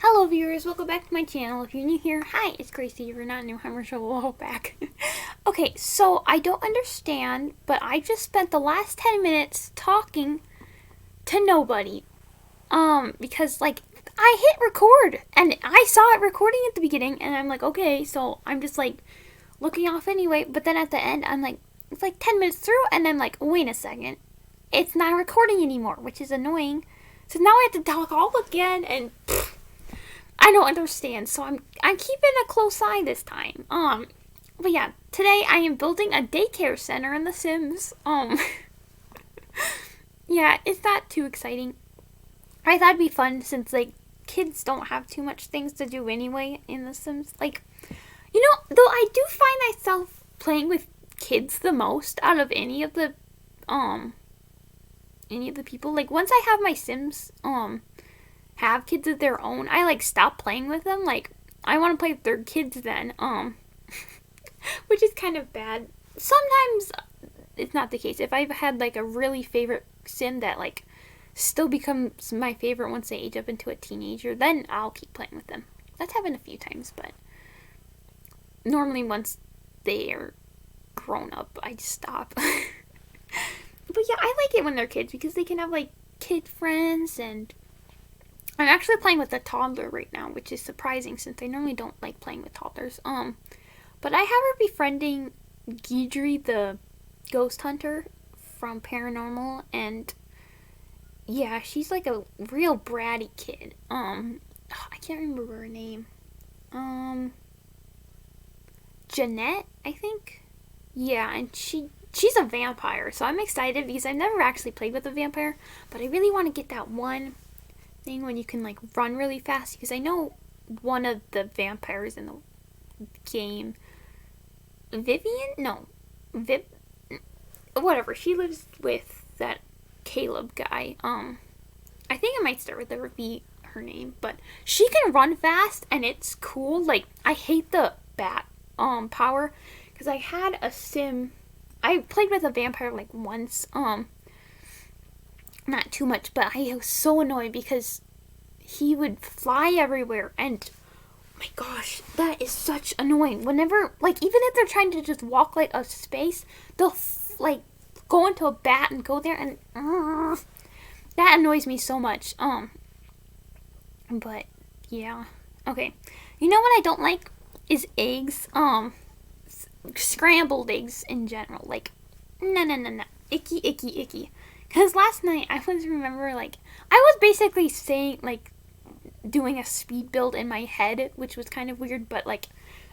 Hello viewers, welcome back to my channel. If you're new here, hi, it's Gracie. If you're not new, I'm Rachel. Welcome back. Okay, so I don't understand, but I just spent the last 10 minutes talking to nobody. Because like, I hit record, and I saw it recording at the beginning, and I'm like, okay, so I'm just like, looking off anyway, but then at the end, I'm like, it's like 10 minutes through, and I'm like, wait a second, it's not recording anymore, which is annoying. So now I have to talk all again, and I don't understand, so I'm keeping a close eye this time. But yeah, today I am building a daycare center in The Sims. Yeah, it's not too exciting. I thought it'd be fun since like kids don't have too much things to do anyway in The Sims. Like, though I do find myself playing with kids the most out of any of the people. Like once I have my Sims have kids of their own, I like stop playing with them. Like I want to play with their kids then, which is kind of bad. Sometimes it's not the case. If I've had like a really favorite sim that like still becomes my favorite once they age up into a teenager, then I'll keep playing with them. That's happened a few times, but normally once they are grown up, I just stop. But yeah, I like it when they're kids because they can have like kid friends, and I'm actually playing with a toddler right now, which is surprising since I normally don't like playing with toddlers. But I have her befriending Guidry, the ghost hunter from Paranormal, and yeah, she's like a real bratty kid. I can't remember her name. Jeanette, I think. Yeah, and she's a vampire, so I'm excited because I've never actually played with a vampire, but I really want to get that one thing when you can like run really fast, because I know one of the vampires in the game, whatever, she lives with that Caleb guy. I think I might start with the V, her name, but she can run fast and it's cool. Like I hate the bat power, because I had a sim, I played with a vampire like once, not too much, but I was so annoyed because he would fly everywhere, and oh my gosh, that is such annoying. Whenever, like, even if they're trying to just walk like a space, they'll like go into a bat and go there, and that annoys me so much. But yeah, okay. You know what I don't like is eggs. Scrambled eggs in general. Like, no, icky. Because last night I was basically saying, like, doing a speed build in my head, which was kind of weird, but, like,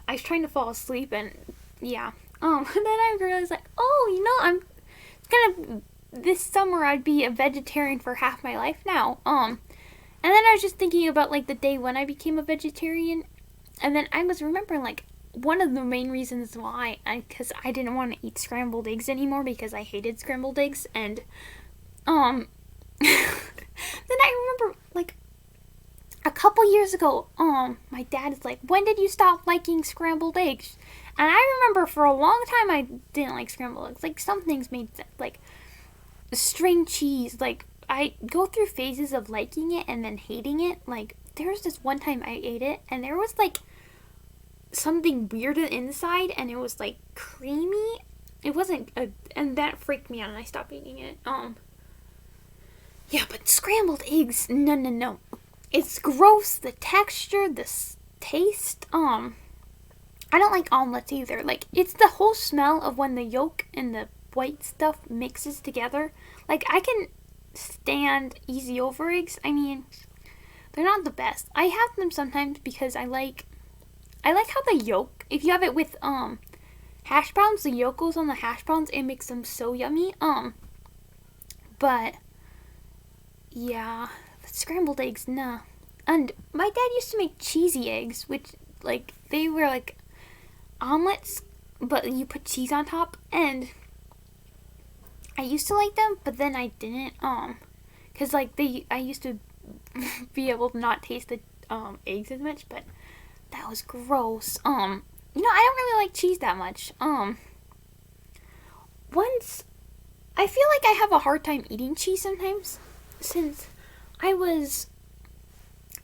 I was trying to fall asleep, and, yeah. Then I realized, like, this summer I'd be a vegetarian for half my life now. And then I was just thinking about, like, the day when I became a vegetarian, and then I was remembering, like, one of the main reasons why, because I didn't want to eat scrambled eggs anymore because I hated scrambled eggs, and then I remember, like, a couple years ago, my dad is like, when did you stop liking scrambled eggs? And I remember for a long time I didn't like scrambled eggs. Like, some things made sense, like string cheese. Like, I go through phases of liking it and then hating it. Like, there was this one time I ate it, and there was, like, something weird inside, and it was, like, creamy. It wasn't, and that freaked me out, and I stopped eating it. Yeah, but scrambled eggs, no. It's gross. The texture, the taste. I don't like omelets either. Like, it's the whole smell of when the yolk and the white stuff mixes together. Like, I can stand easy over eggs. I mean, they're not the best. I have them sometimes because I like how the yolk, if you have it with hash browns, the yolk goes on the hash browns. It makes them so yummy. But yeah, scrambled eggs, nah. And my dad used to make cheesy eggs, which, like, they were like omelets, but you put cheese on top, and I used to like them, but then I didn't, because, like, I used to be able to not taste the eggs as much, but that was gross. I don't really like cheese that much. Once, I feel like I have a hard time eating cheese sometimes, since I was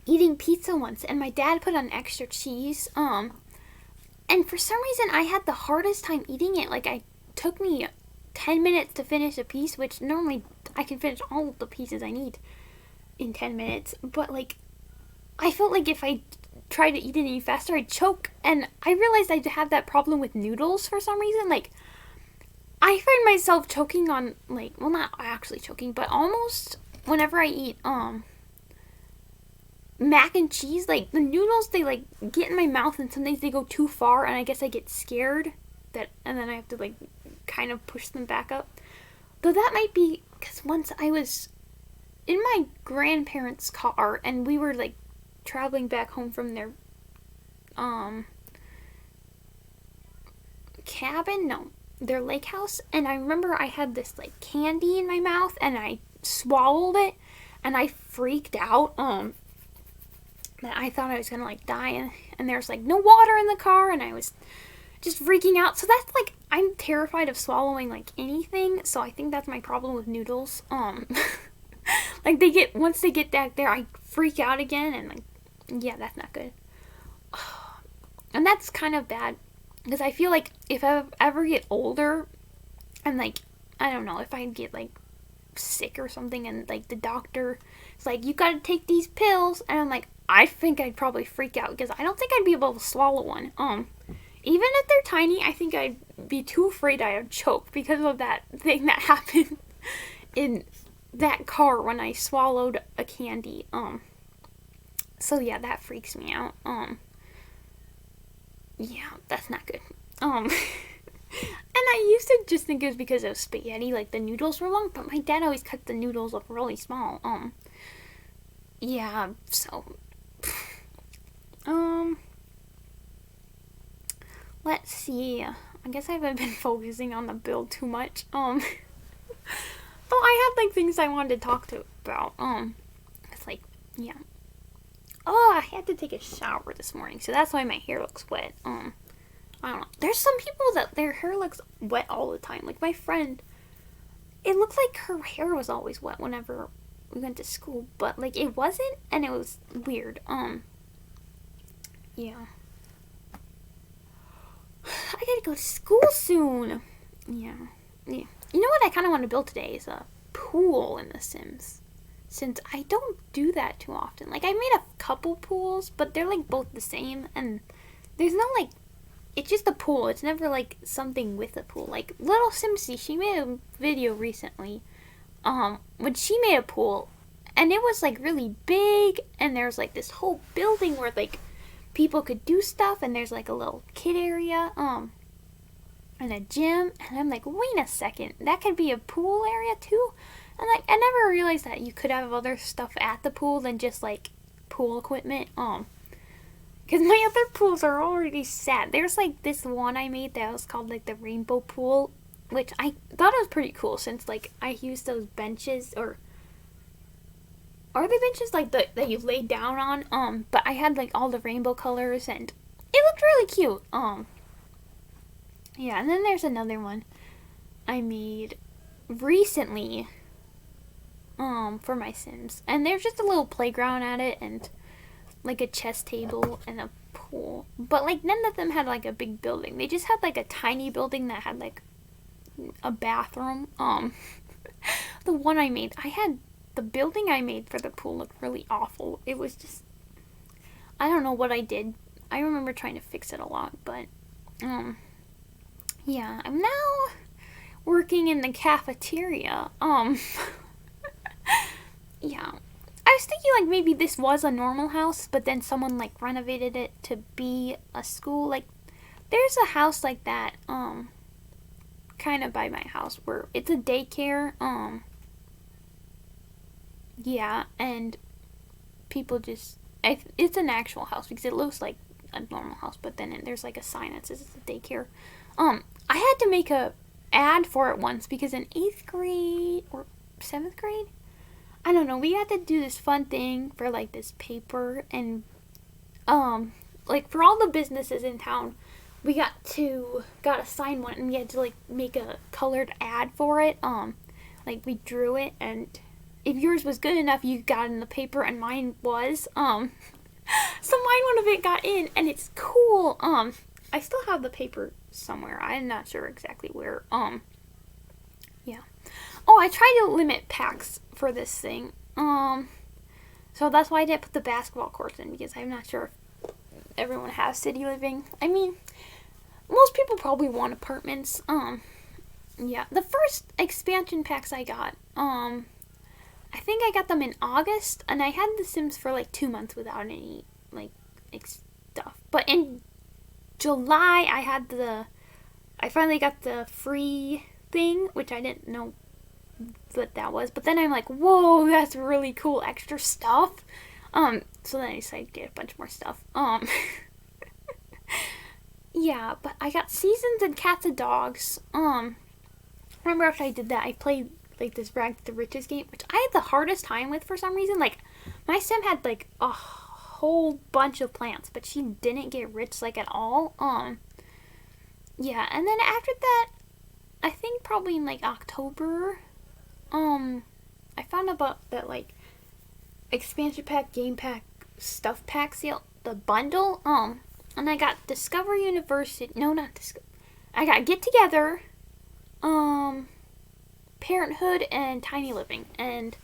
eating pizza once, and my dad put on extra cheese. And for some reason, I had the hardest time eating it. Like, it took me 10 minutes to finish a piece, which normally I can finish all of the pieces I need in 10 minutes. But, like, I felt like if I tried to eat it any faster, I'd choke. And I realized I have that problem with noodles for some reason. Like, I find myself choking on, like, well, not actually choking, but almost whenever I eat, mac and cheese, like, the noodles, they, like, get in my mouth, and sometimes they go too far, and I guess I get scared, and then I have to, like, kind of push them back up. Though that might be, because once I was in my grandparents' car, and we were, like, traveling back home from their, cabin, no, their lake house, and I remember I had this, like, candy in my mouth, and I swallowed it, and I freaked out, that I thought I was gonna, like, die, and there's, like, no water in the car, and I was just freaking out. So that's, like, I'm terrified of swallowing, like, anything, so I think that's my problem with noodles. Like, once they get back there, I freak out again, and, like, yeah, that's not good. And that's kind of bad, because I feel like if I ever get older, and, like, I don't know, if I get, like, sick or something, and, like, the doctor is like, you gotta take these pills, and I'm like, I think I'd probably freak out, because I don't think I'd be able to swallow one. Even if they're tiny, I think I'd be too afraid I would choke because of that thing that happened in that car when I swallowed a candy. So yeah, that freaks me out. Yeah, that's not good. And I used to just think it was because of spaghetti, like the noodles were long, but my dad always cut the noodles up really small. Yeah, so let's see. I guess I haven't been focusing on the build too much. But I had, like, things I wanted to talk about. It's like, yeah. Oh, I had to take a shower this morning, so that's why my hair looks wet. I don't know. There's some people that their hair looks wet all the time. Like, my friend, it looked like her hair was always wet whenever we went to school, but, like, it wasn't, and it was weird. Yeah. I gotta go to school soon. Yeah. You know what I kind of want to build today is a pool in The Sims, since I don't do that too often. Like, I made a couple pools, but they're, like, both the same, and there's no, like, it's just a pool. It's never, like, something with a pool. Like, Little Simsy, she made a video recently, when she made a pool, and it was, like, really big, and there's, like, this whole building where, like, people could do stuff, and there's, like, a little kid area, and a gym, and I'm like, wait a second, that could be a pool area too? And, like, I never realized that you could have other stuff at the pool than just, like, pool equipment, because my other pools are already set. There's, like, this one I made that was called, like, the rainbow pool, which I thought it was pretty cool, since, like, I used those benches, or are they benches, like, that you lay down on, but I had, like, all the rainbow colors, and it looked really cute, yeah, and then there's another one I made recently, for my Sims, and there's just a little playground at it, and, like, a chess table, and a pool, but, like, none of them had, like, a big building. They just had, like, a tiny building that had, like, a bathroom. The one I made, the building I made for the pool looked really awful. It was just, I don't know what I did. I remember trying to fix it a lot, but, yeah, I'm now working in the cafeteria. Yeah. I was thinking, like, maybe this was a normal house, but then someone, like, renovated it to be a school. Like, there's a house like that, kind of by my house, where it's a daycare, yeah, and people just, it's an actual house, because it looks like a normal house, but then there's, like, a sign that says it's a daycare. I had to make a ad for it once, because in 8th grade, or 7th grade, I don't know, we had to do this fun thing for, like, this paper, and, like, for all the businesses in town, we got to sign one, and we had to, like, make a colored ad for it, like, we drew it, and if yours was good enough, you got in the paper, and mine was. So one of it got in, and it's cool. I still have the paper somewhere. I'm not sure exactly where. Yeah. Oh, I tried to limit packs for this thing. So that's why I didn't put the basketball courts in, because I'm not sure if everyone has city living. I mean, most people probably want apartments. Yeah. The first expansion packs I got, I think I got them in August, and I had The Sims for like 2 months without any like stuff. But in July, I finally got the free thing, which I didn't know what that was. But then I'm like, whoa, that's really cool extra stuff. So then I decided to get a bunch more stuff. Yeah, but I got Seasons and Cats and Dogs. Remember after I did that, I played like this Rag to Riches game, which I had the hardest time with for some reason. Like, my sim had like a whole bunch of plants, but she didn't get rich like at all. Yeah, and then after that, I think probably in like October, I found about that like expansion pack, game pack, stuff pack sale, the bundle, and I got Discover University, no, not Discover, I got Get Together, Parenthood, and Tiny Living, and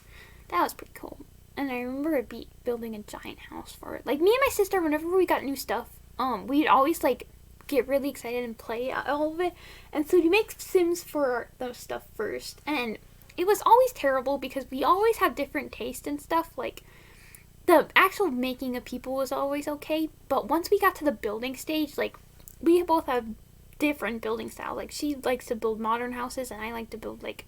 that was pretty cool. And I remember building a giant house for it. Like, me and my sister, whenever we got new stuff, we'd always like get really excited and play all of it. And so you make Sims for those stuff first, and it was always terrible because we always have different taste and stuff. Like, the actual making of people was always okay, but once we got to the building stage, like, we both have different building styles. Like, she likes to build modern houses, and I like to build like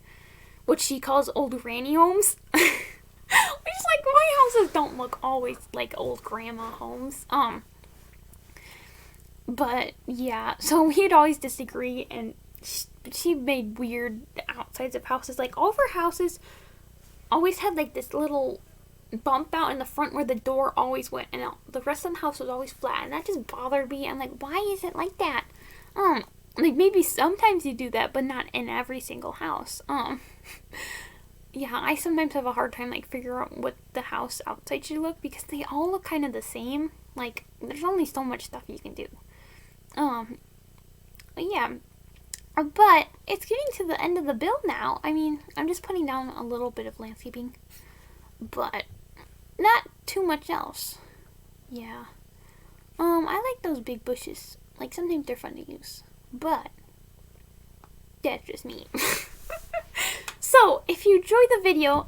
what she calls old granny homes. Which, like, my houses don't look always like old grandma homes. But yeah, so we'd always disagree, and she made weird outsides of houses. Like, all of her houses always had like this little bump out in the front where the door always went, and the rest of the house was always flat, and that just bothered me. I'm like, why is it like that? Like, maybe sometimes you do that, but not in every single house. Yeah, I sometimes have a hard time like figuring out what the house outside should look, because they all look kind of the same. Like, there's only so much stuff you can do. Yeah. But it's getting to the end of the build now. I mean, I'm just putting down a little bit of landscaping, but not too much else. Yeah. I like those big bushes. Like, sometimes they're fun to use, but that's just me. So, if you enjoyed the video,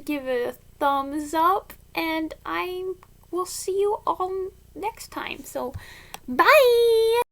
give it a thumbs up, and I will see you all next time. So, bye!